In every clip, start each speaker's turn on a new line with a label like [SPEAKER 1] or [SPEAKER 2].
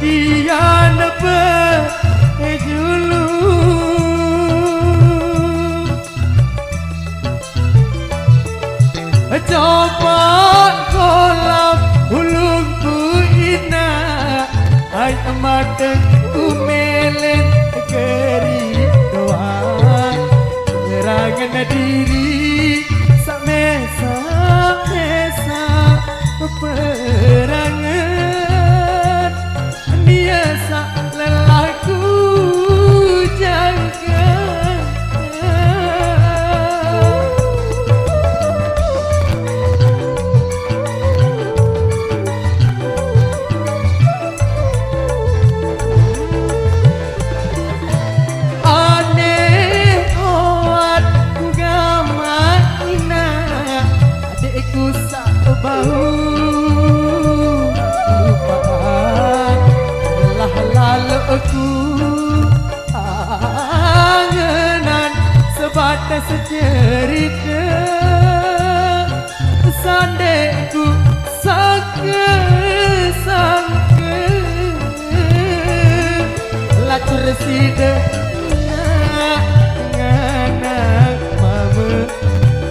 [SPEAKER 1] Dian berjulu coba kolam hulungku ina ay matengku melen keri doang gerangan diri samesa perangan biasa lelaku jaga aneh oat gama ina adikku sak bau aku angenan sebatas cerita sandeku sangke lacur sida nganak mama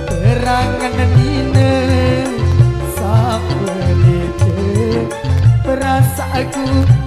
[SPEAKER 1] terangan nina sapelete perasaanku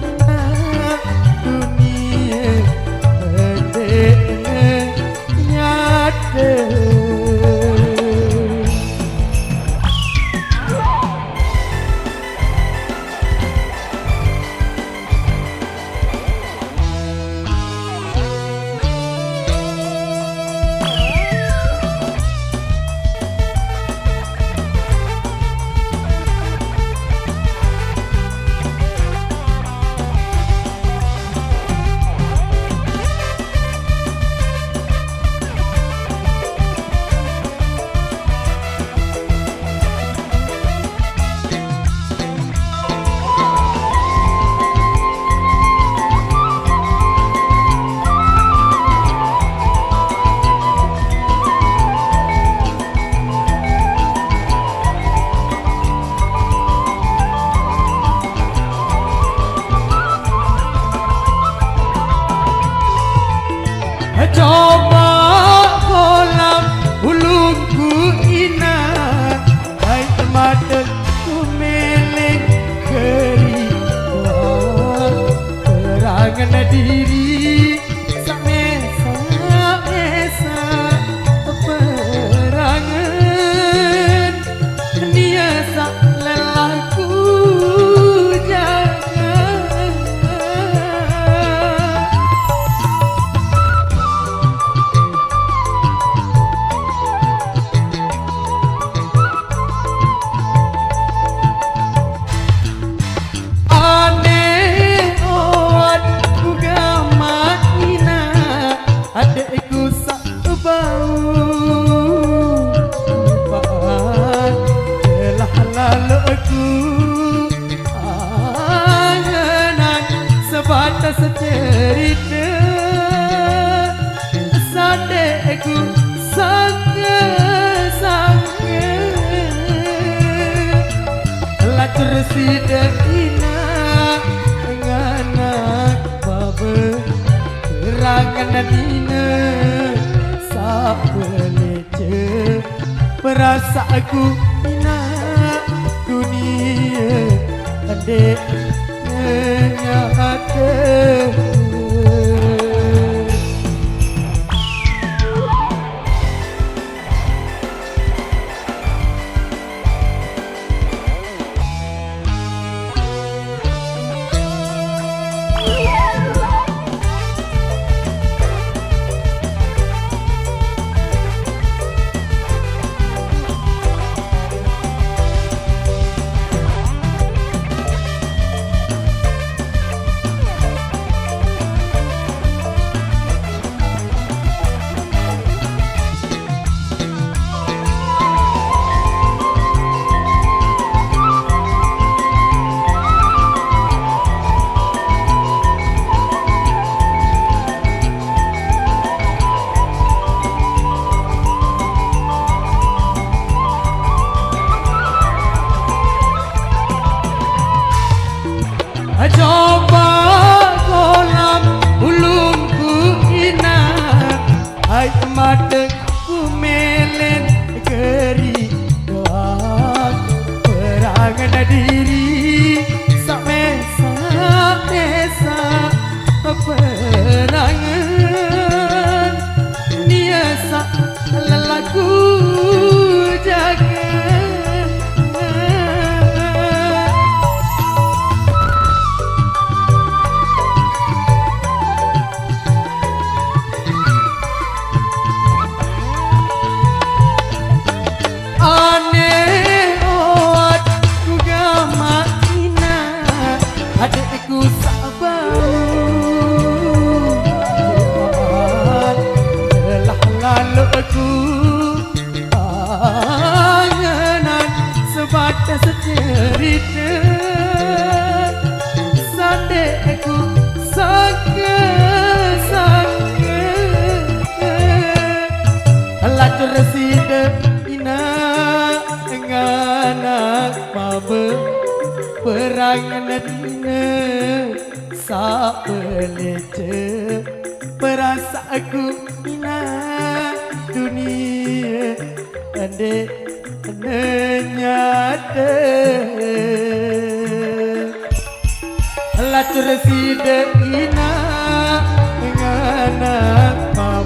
[SPEAKER 1] coba kolam hulungku ina ay matengku meleng keri terangan diri samesa perangan biasa lelaku jaga adikku sak bau lupaan telah lalu aku angenan sebatas cerita sadekku sangke lacur sidak ina nganak baba terangan dina sapelece perasaanku ina dunia adek nyata. perangan dina sa pelece perasa aku ina dunia ande nyata latur sida ina ngana mama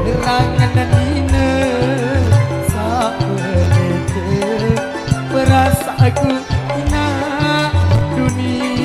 [SPEAKER 1] perangan dina sa pelece perasa aku ina dunia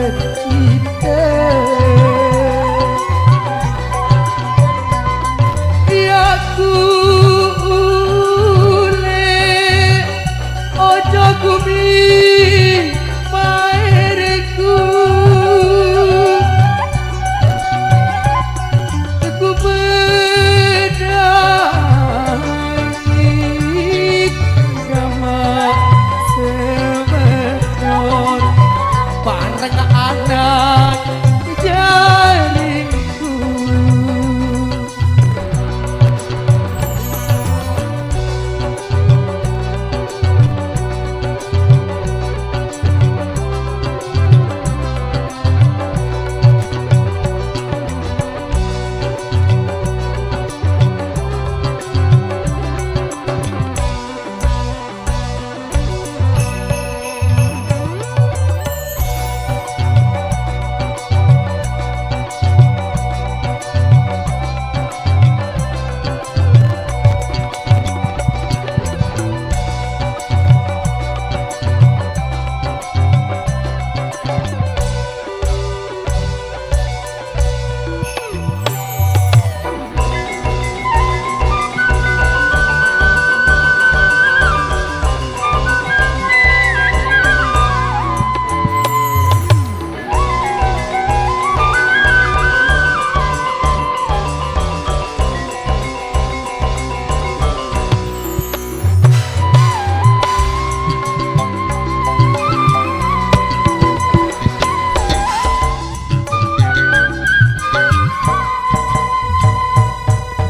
[SPEAKER 1] cinta ya kule ojo kumi pairku ku bedai gama sebedor bareng anak jaringku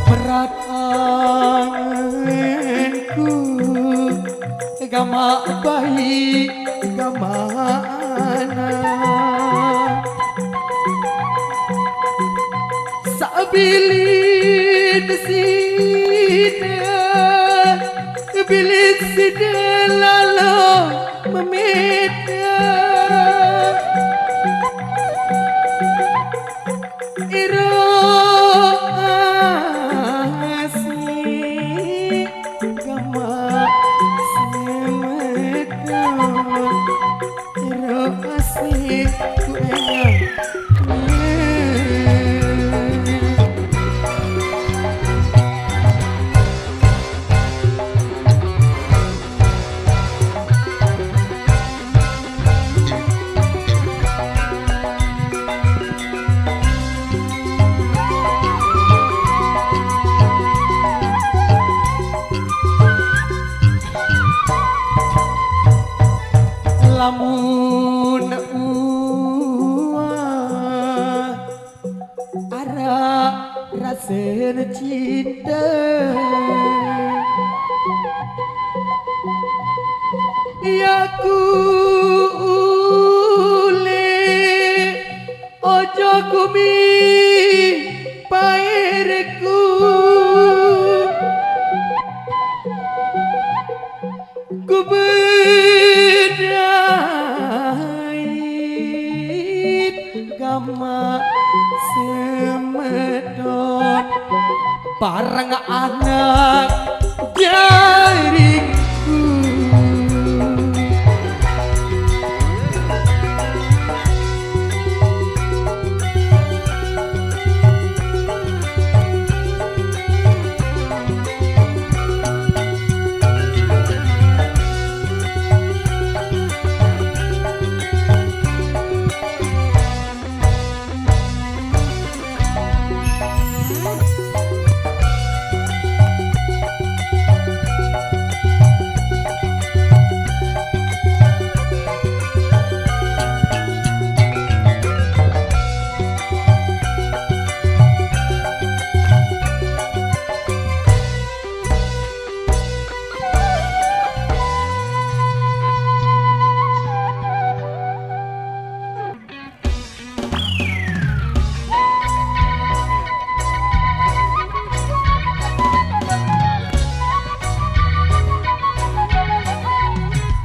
[SPEAKER 1] berat anganku gama baik gama anak sabilin sida bilik sida lalu memeda iro asih gama semedon iro asih ku enyang lamun uang ara rasa cinta ya kule ojo kumi pairku ku bedai gama semedon bareng anak jaringku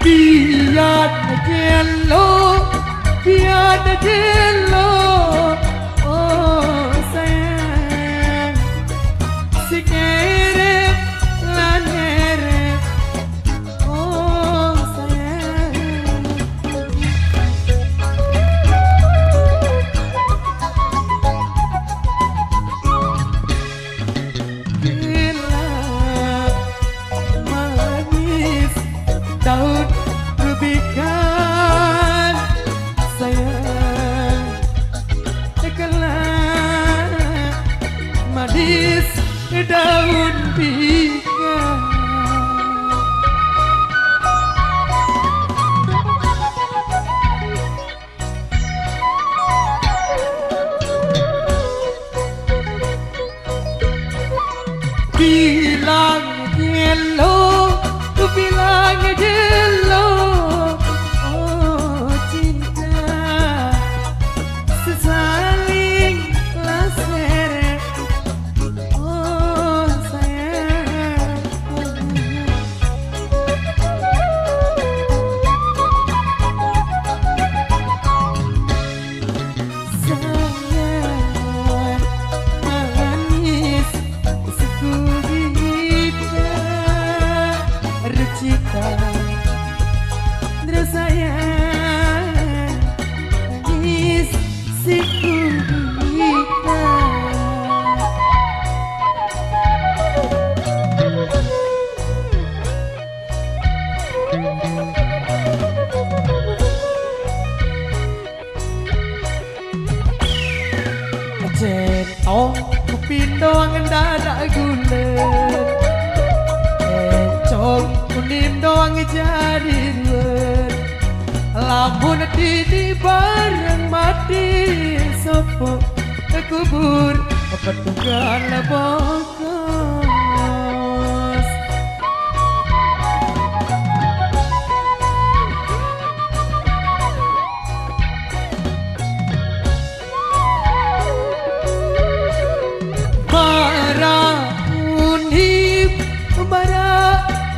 [SPEAKER 1] Tiada jelo, tiada jelo, oh sayang, si kere lanere, oh sayang. cetok kupindo ngendara gulen encong kunim doang jadi ruwen lamun didi bareng mati sopo kubur petunggal bokos bara unip bara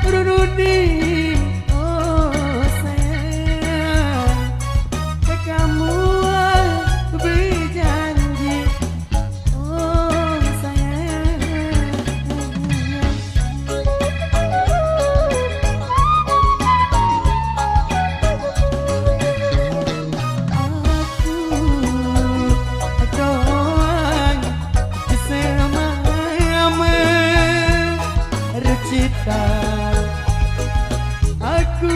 [SPEAKER 1] rurunim oh sayang kamu berjanji oh sayang aku doang bersama recita aku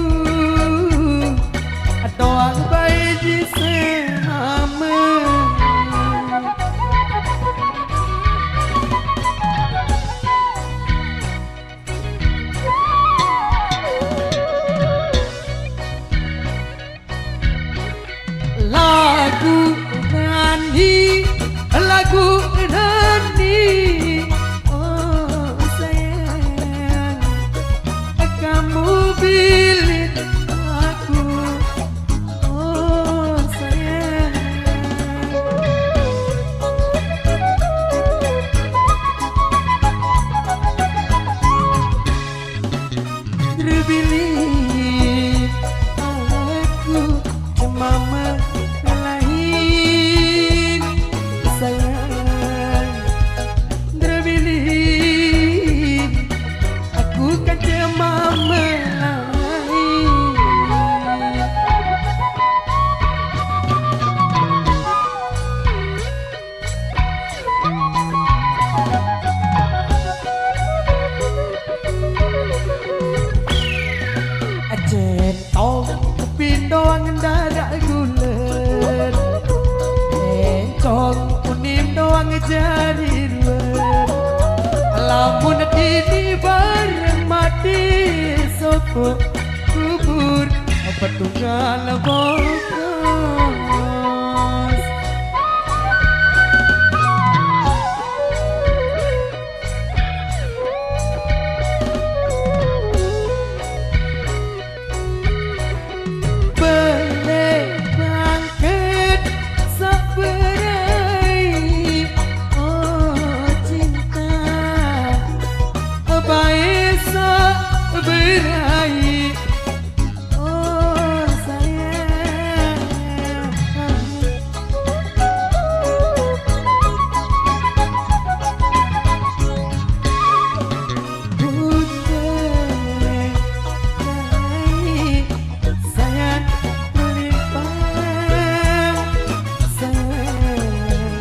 [SPEAKER 1] doang baik di sama lagu nani oh sayang kamu pilih aku oh sayang terpilih aku cuma melahin sayang terpilih aku kan cuma melahin cetok kupindo ngendara gulen encong kunim doang jadi ruwen lamun dini bareng mati sopo kubur petunggal bokos berai oh sayang putih sayang melimpah sayang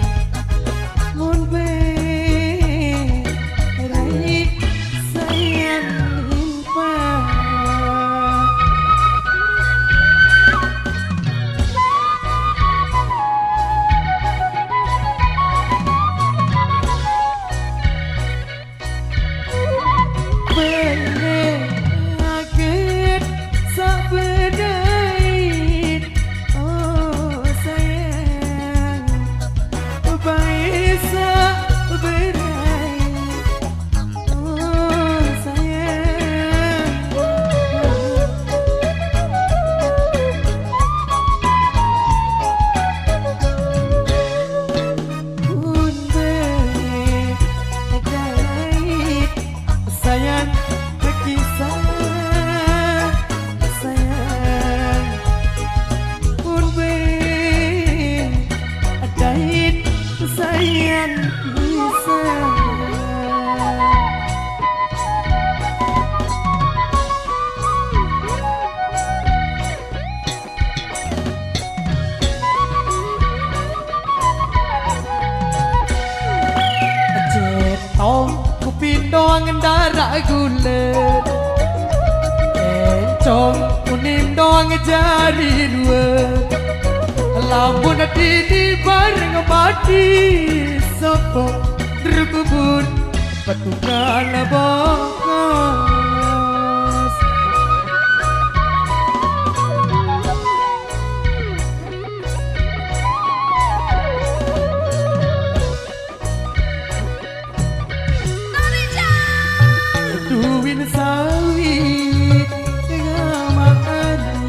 [SPEAKER 1] mun berai sayang sayang bisa cetok kupindo ngendara gulen encong kunim doang jari ruwen lamun didi bareng mati sopo terkubur petungan bongkos duwin sawit ngamani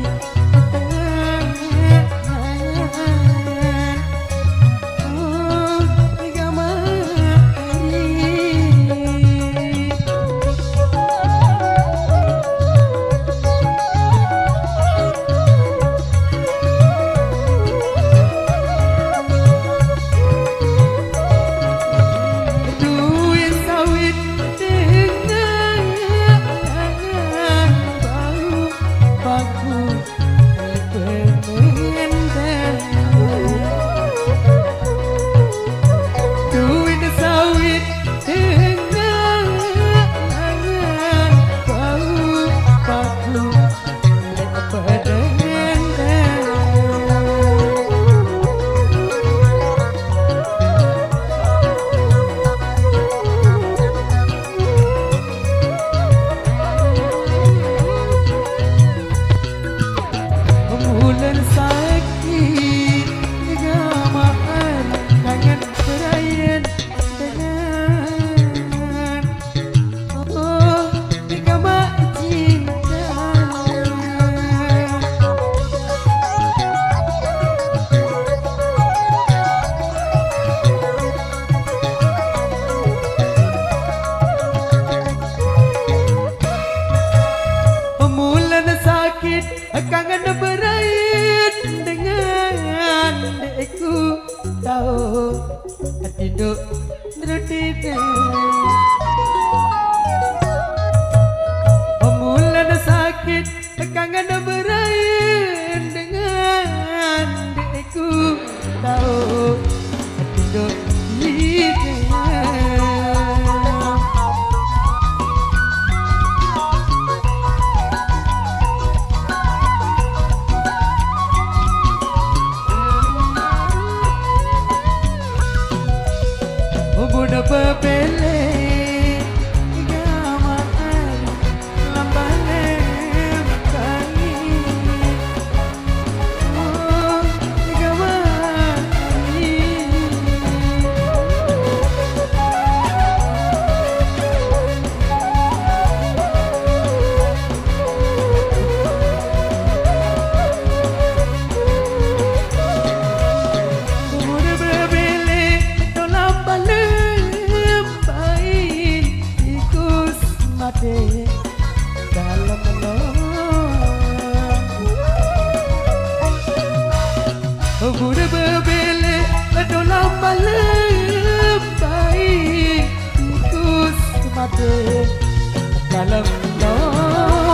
[SPEAKER 1] kangen berair dengan dekku tahu hati duk tertidur pemulan sakit kangen berair dengan dekku tahu hati duk tertidur Budak bebele gamaan lambane kani oh gamani budak bebele tolam bale dalam melong Budak berbele dalam malam baik tikus mati dalam melong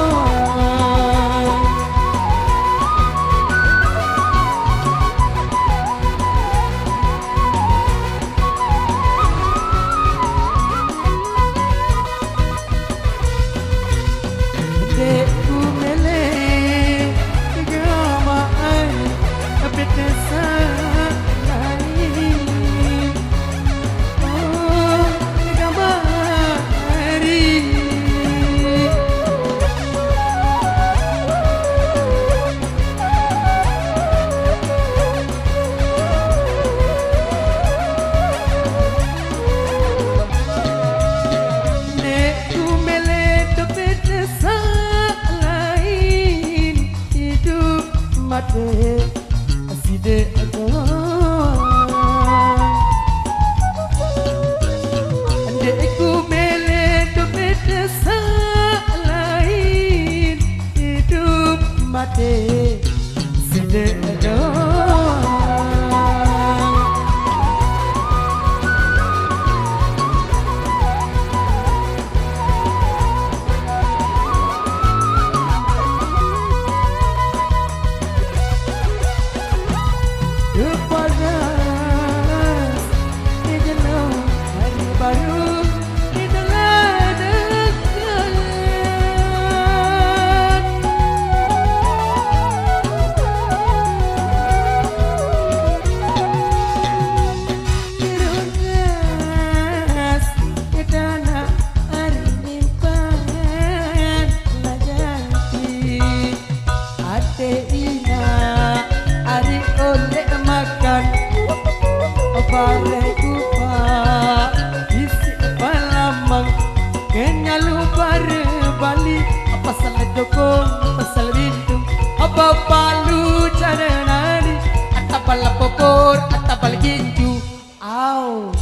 [SPEAKER 1] Dekku mele gamaan petesan lain oh gamari Dekku mele petesan mate aside ande ku mele dompet lain hidup mate aside or atabal ginju. Aw.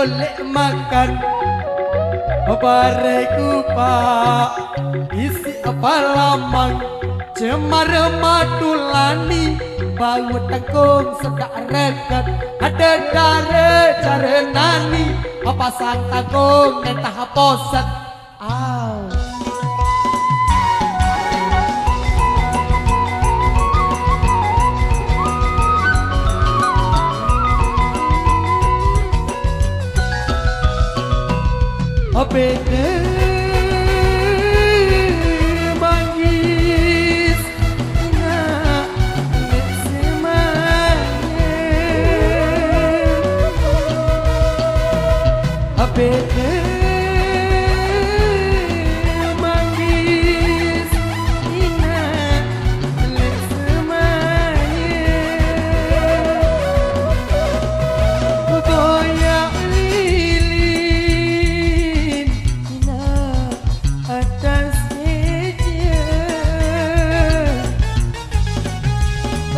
[SPEAKER 1] Oleh makan bareku pak isi apa lamang cemar matulani bau tengkung sedak rekat ada dare cara nani apa sang tanggung entah posat. Aw. Beda manggis nak lek semane beda manggis nak lek semane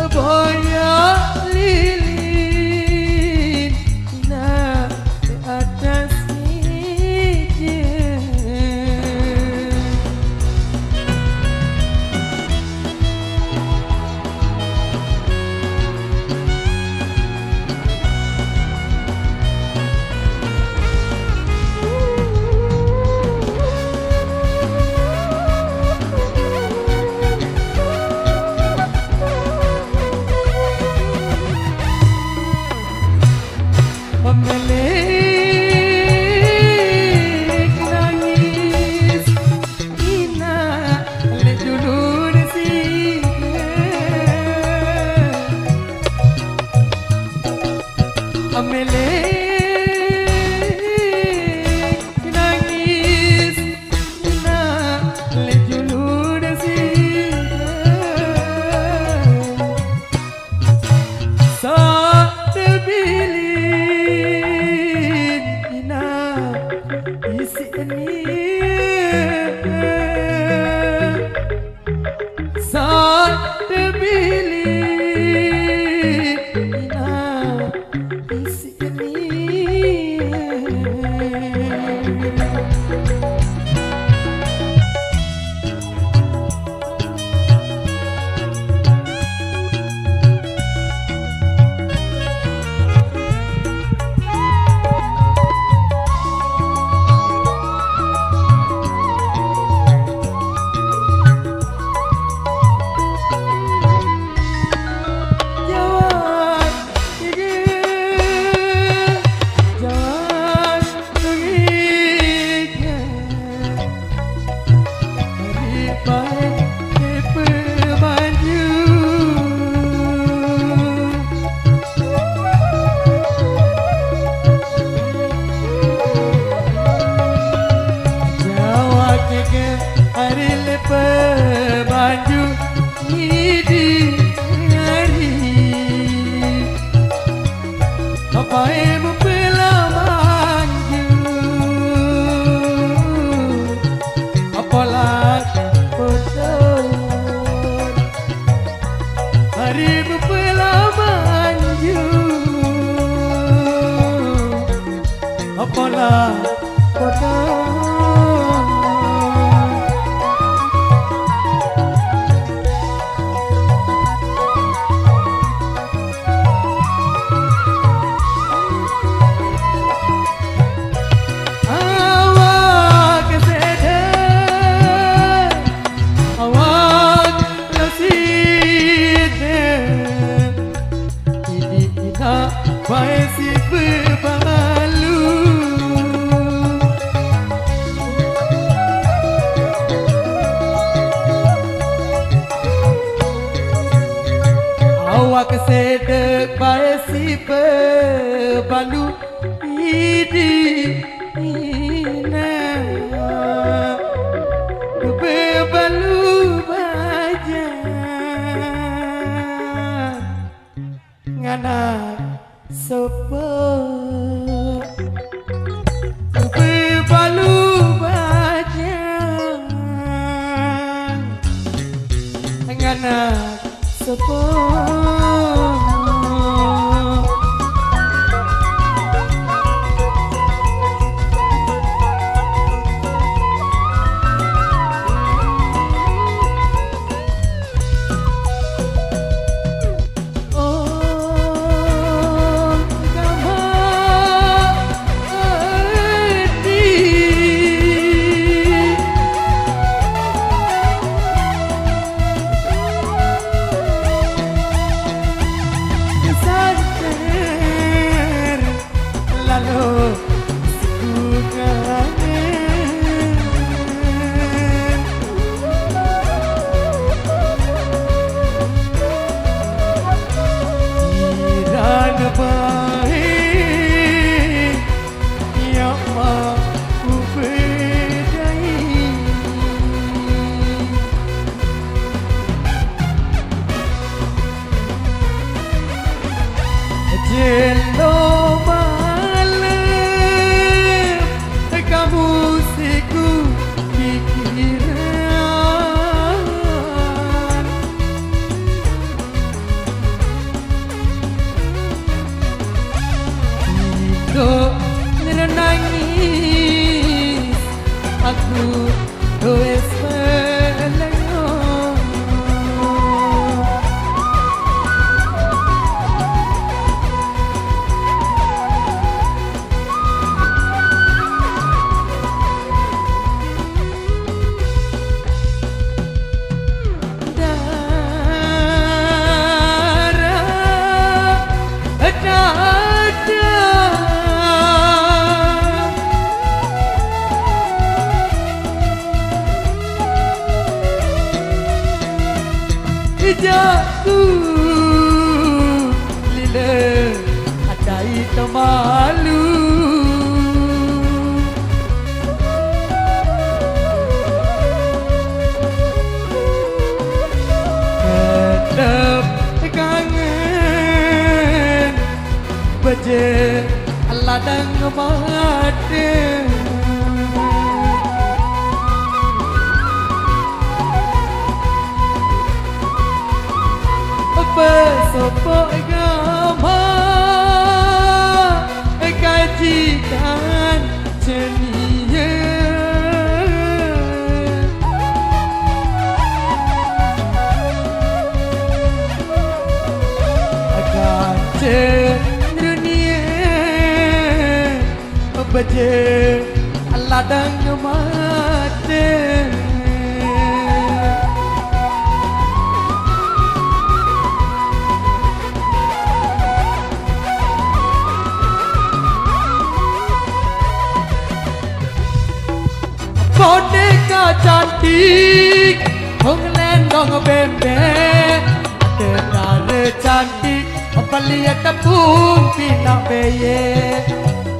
[SPEAKER 1] goyak
[SPEAKER 2] vai se preparar.
[SPEAKER 1] bebalu idina bebalu baja ngana sopo bebalu baja ngana sopo Jelo malam kamu siku pikiran Hidup nangis aku wes Jaku lila adai temalu Kedap kangen Baje ladang mata Bersopok gama kajikan cenia Akan dunia Baca ladang mata Boneka cantik Mengelendong bebek Tentara cantik Melihat tepung pinak beye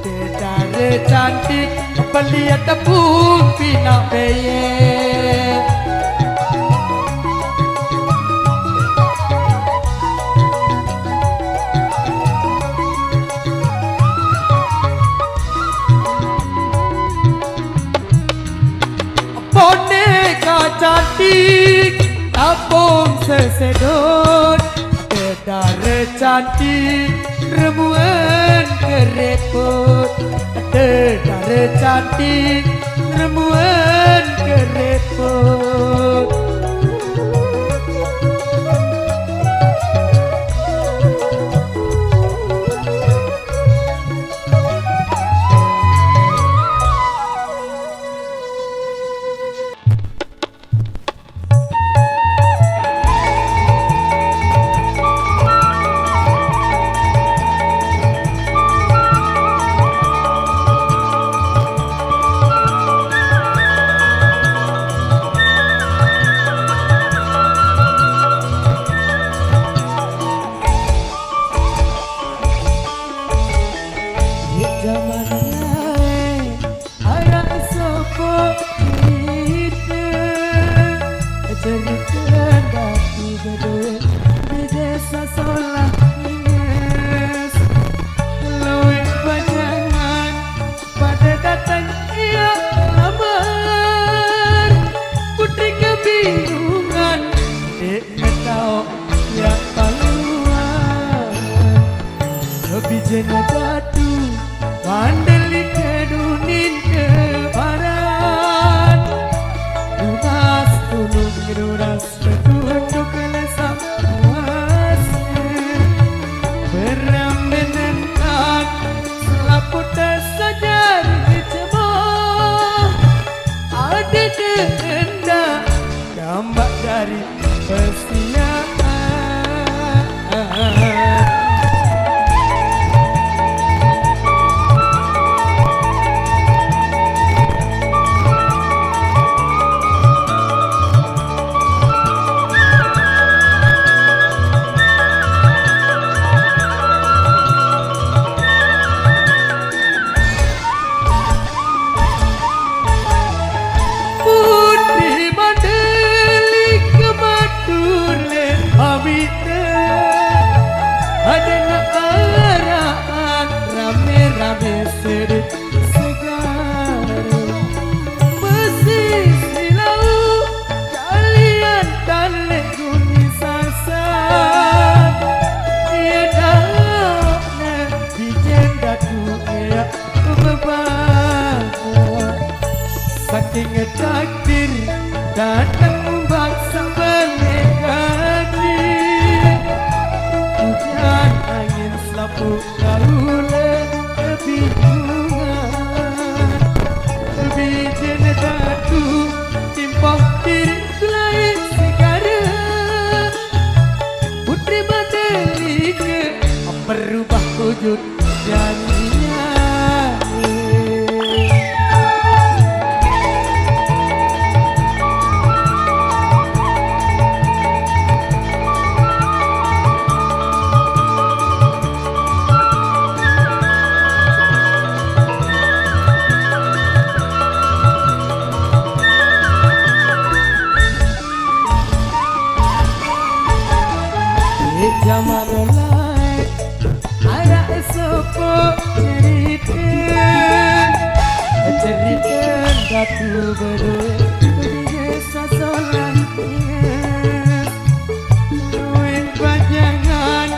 [SPEAKER 1] Tentara cantik Melihat tepung pinak beye Boneka cantik Tabung sesedot Tentara cantik Remuan kerepot Tentara cantik Remuan kerepot Jenadatu Mandeli kedunin kebaran Lunas tulung lunas petunjuk kelesam kuasnya Berambenenkan selaput sajari cemah Ada denda gambar dari persiaan Saking takdir datang membaksa balik hati Hujan angin selaput kaula kebingungan Lebih jenedatu timpah diri lain segara Putri Mandalika berubah wujud jadinya zaman lain ada sopo cerita datu berdua biasa solan ingat duit pajangan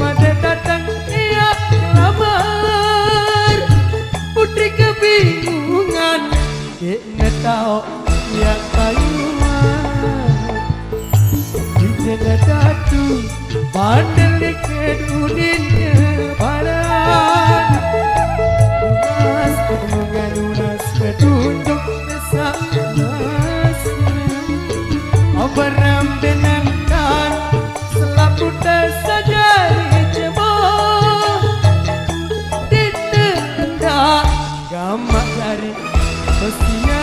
[SPEAKER 1] pada datang ia lamar putri kebingungan dia tahu yang kayuan jenadatu Mandeli kedunin kebaran Lunas petunjuk lunas petunjuk desa masih Berambenenkan selaput sajari cemah Ditenda gamak dari besinya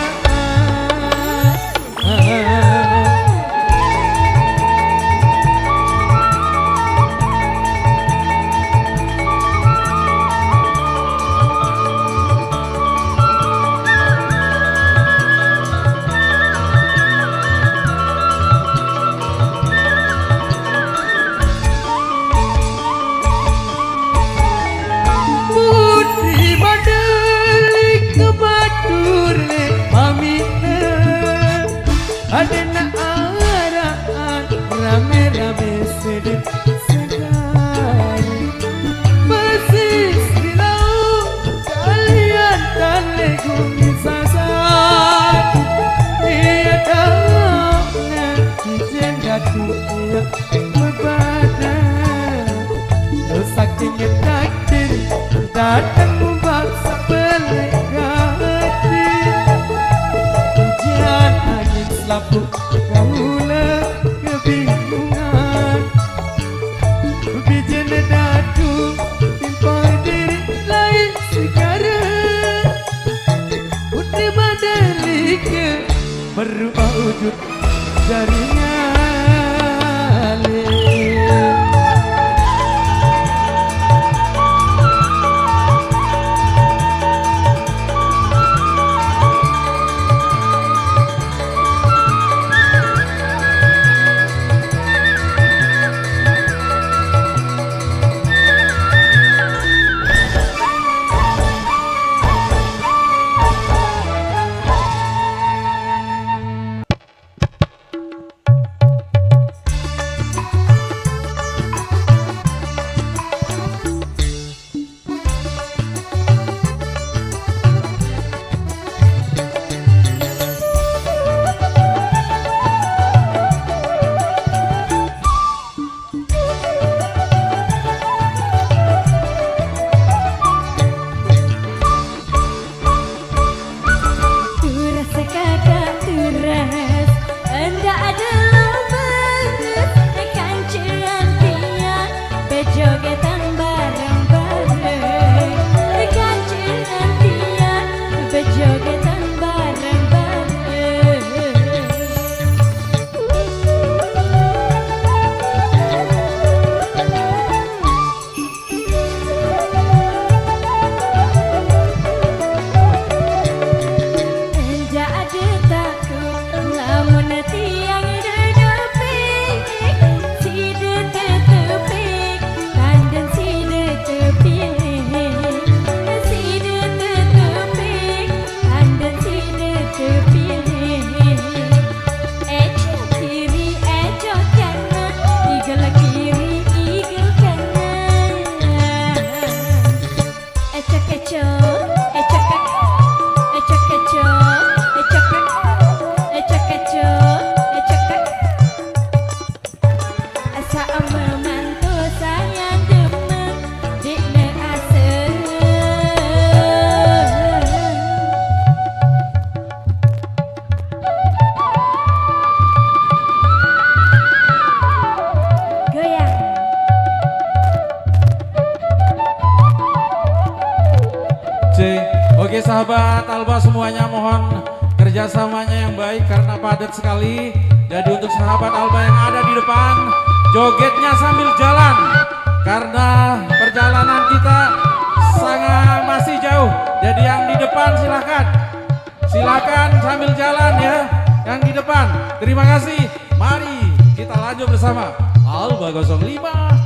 [SPEAKER 1] Adena araan rame-rame sedih sekali Masih silau kalian dan legumi sasar Ia daunnya di jendatu ia berbadan Saking takdir datang membaksa balik hati Hujan angin selaput kaula kebingungan Bijen dadu timpah diri lain segara Putri Mandalika berubah wujud jaringan
[SPEAKER 2] Oke sahabat Alba semuanya mohon kerjasamanya yang baik karena padat sekali. Jadi untuk sahabat Alba yang ada di depan, jogetnya sambil jalan karena perjalanan kita sangat masih jauh. Jadi yang di depan silakan sambil jalan ya, yang di depan. Terima kasih. Mari kita lanjut bersama Alba 05.